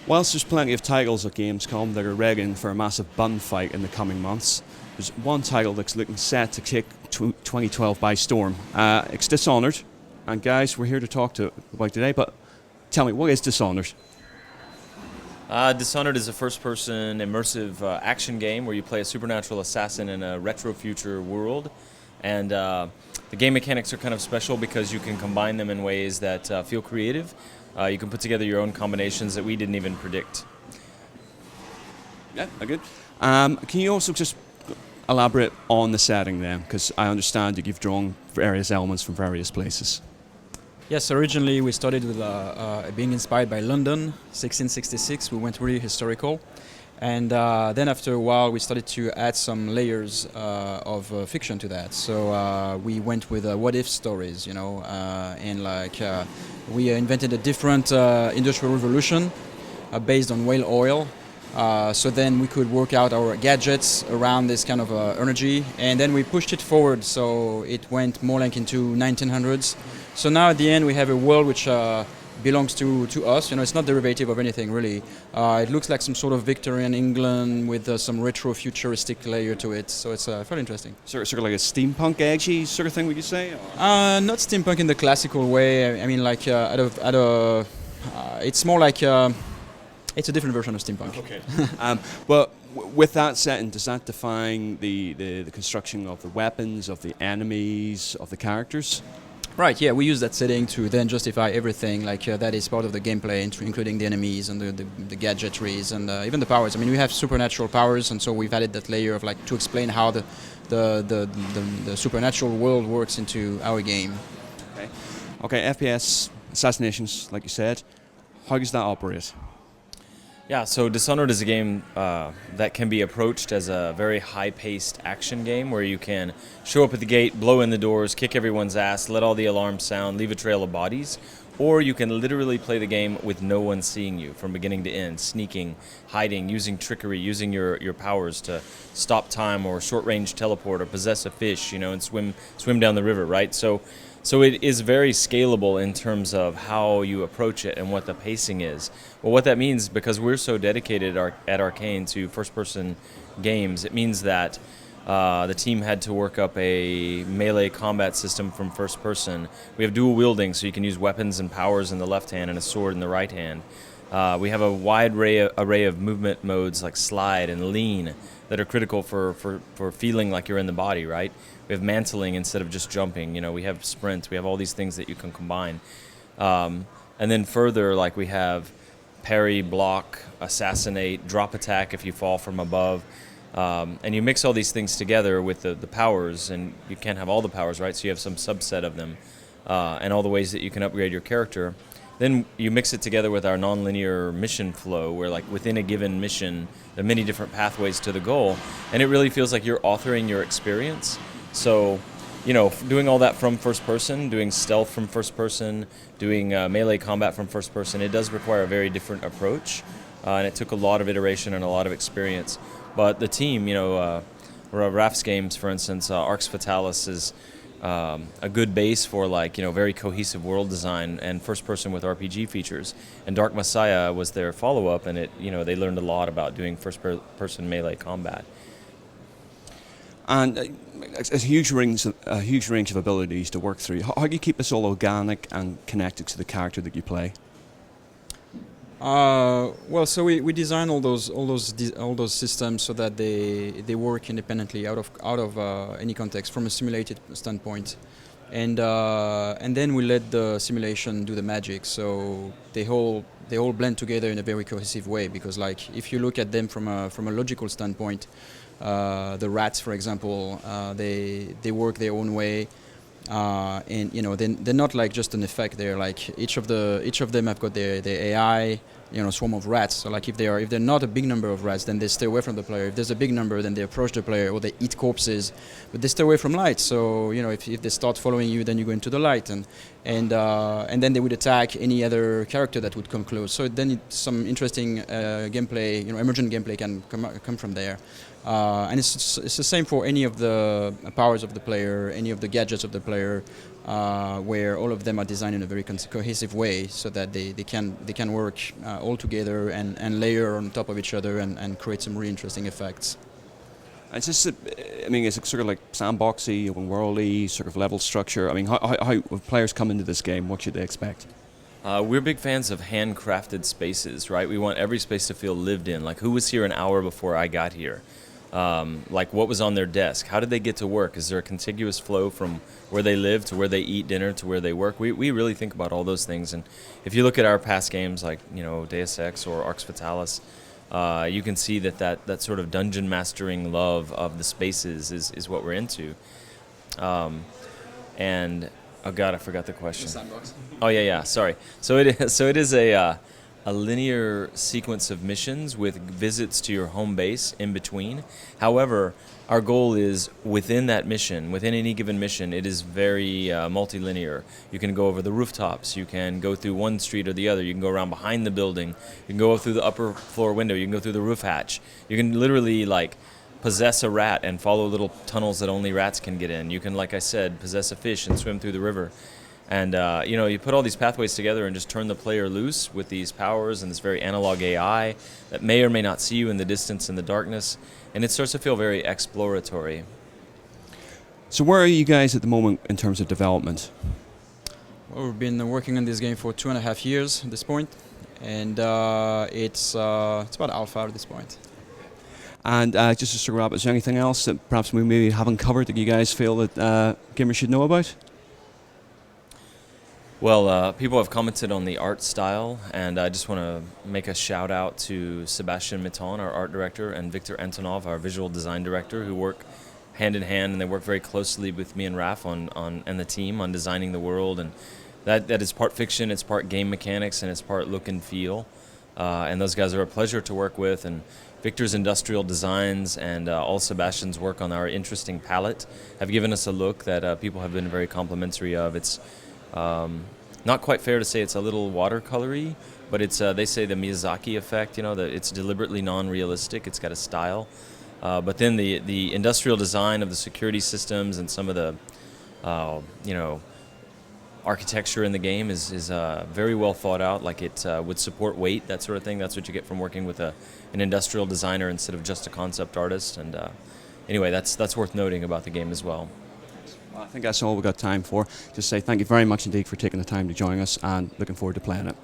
Whilst there's plenty of titles at Gamescom that are readying for a massive bun fight in the coming months, there's one title that's looking set to kick 2012 by storm. It's Dishonored, and guys, we're here to talk about today, but tell me, what is Dishonored? Dishonored is a first-person immersive action game where you play a supernatural assassin in a retro-future world, and the game mechanics are kind of special because you can combine them in ways that feel creative. You can put together your own combinations that we didn't even predict. Yeah, good. Can you also just elaborate on the setting then? Because I understand that you've drawn various elements from various places. Yes, originally we started with being inspired by London, 1666. We went really historical. And then after a while we started to add some layers of fiction to that. So we went with what-if stories, you know, and we invented a different industrial revolution based on whale oil. So then we could work out our gadgets around this kind of energy, and then we pushed it forward, so it went more like into 1900s. So now at the end we have a world which belongs to us. You know, it's not derivative of anything really. It looks like some sort of Victorian England with some retro-futuristic layer to it. So it's fairly interesting. Sort of like a steampunk edgy sort of thing, would you say? Not steampunk in the classical way. I mean, like it's more like it's a different version of steampunk. Okay. But with that setting, does that define the construction of the weapons, of the enemies, of the characters? Right, yeah, we use that setting to then justify everything, like that is part of the gameplay, including the enemies and the gadgetries and even the powers. I mean, we have supernatural powers, and so we've added that layer of like to explain how the supernatural world works into our game. Okay, FPS, assassinations, like you said, how does that operate? Yeah, so Dishonored is a game that can be approached as a very high-paced action game where you can show up at the gate, blow in the doors, kick everyone's ass, let all the alarms sound, leave a trail of bodies, or you can literally play the game with no one seeing you from beginning to end, sneaking, hiding, using trickery, using your powers to stop time or short-range teleport or possess a fish, you know, and swim down the river, right? So it is very scalable in terms of how you approach it and what the pacing is. Well, what that means, because we're so dedicated at Arkane to first-person games, it means that the team had to work up a melee combat system from first person. We have dual wielding, so you can use weapons and powers in the left hand and a sword in the right hand. We have a wide array of movement modes like slide and lean that are critical for feeling like you're in the body, right? We have mantling instead of just jumping. You know, we have sprint. We have all these things that you can combine. And then further, like we have parry, block, assassinate, drop attack if you fall from above. And you mix all these things together with the powers, and you can't have all the powers, right? So you have some subset of them, and all the ways that you can upgrade your character. Then you mix it together with our non-linear mission flow, where like within a given mission, there are many different pathways to the goal, and it really feels like you're authoring your experience. So, you know, doing all that from first person, doing stealth from first person, doing melee combat from first person, it does require a very different approach, and it took a lot of iteration and a lot of experience. But the team, you know, Raf's games, for instance, Arx Fatalis is a good base for like, you know, very cohesive world design and first person with RPG features. And Dark Messiah was their follow-up, and it, you know, they learned a lot about doing first person melee combat. And a huge range of abilities to work through. How do you keep this all organic and connected to the character that you play? Well, so we design all those systems so that they work independently out of any context from a simulated standpoint, and then we let the simulation do the magic. So they all blend together in a very cohesive way. Because like if you look at them from a logical standpoint, the rats, for example, they work their own way. And you know they're not like just an effect. They're like each of them have got their AI, swarm of rats. So like if they're not a big number of rats, then they stay away from the player. If there's a big number, then they approach the player or they eat corpses, but they stay away from light. So if they start following you, then you go into the light, and then they would attack any other character that would come close. So then some interesting gameplay, emergent gameplay can come from there. And it's the same for any of the powers of the player, any of the gadgets of the player, where all of them are designed in a very cohesive way, so that they can work all together and layer on top of each other and create some really interesting effects. It's just, is it sort of like sandboxy, open worldy, sort of level structure? How if players come into this game, what should they expect? We're big fans of handcrafted spaces, right? We want every space to feel lived in. Like, who was here an hour before I got here? Like, what was on their desk? How did they get to work? Is there a contiguous flow from where they live to where they eat dinner to where they work? We really think about all those things. And if you look at our past games like, Deus Ex or Arx Fatalis, you can see that sort of dungeon mastering love of the spaces is what we're into. And, oh God, I forgot the question. Sandbox. Oh, yeah, sorry. So it is a linear sequence of missions with visits to your home base in between. However, our goal is within that mission, within any given mission, it is very multilinear. You can go over the rooftops, you can go through one street or the other, you can go around behind the building, you can go through the upper floor window, you can go through the roof hatch. You can literally possess a rat and follow little tunnels that only rats can get in. You can, like I said, possess a fish and swim through the river. And, you put all these pathways together and just turn the player loose with these powers and this very analog AI that may or may not see you in the distance in the darkness. And it starts to feel very exploratory. So where are you guys at the moment in terms of development? Well, we've been working on this game for 2.5 years at this point, and it's about alpha at this point. And just to sort of wrap, is there anything else that perhaps we maybe haven't covered that you guys feel that gamers should know about? Well, people have commented on the art style, and I just want to make a shout out to Sebastian Mitton, our art director, and Victor Antonov, our visual design director, who work hand in hand, and they work very closely with me and Raf and the team on designing the world. And that is part fiction, it's part game mechanics, and it's part look and feel. And those guys are a pleasure to work with. And Victor's industrial designs and all Sebastian's work on our interesting palette have given us a look that people have been very complimentary of. It's not quite fair to say it's a little watercolory, but it's they say the Miyazaki effect, that it's deliberately non-realistic, it's got a style. But then the industrial design of the security systems and some of the architecture in the game is very well thought out, like it would support weight, that sort of thing. That's what you get from working with an industrial designer instead of just a concept artist. And anyway, that's worth noting about the game as well. I think that's all we've got time for. Just say thank you very much indeed for taking the time to join us, and looking forward to playing it.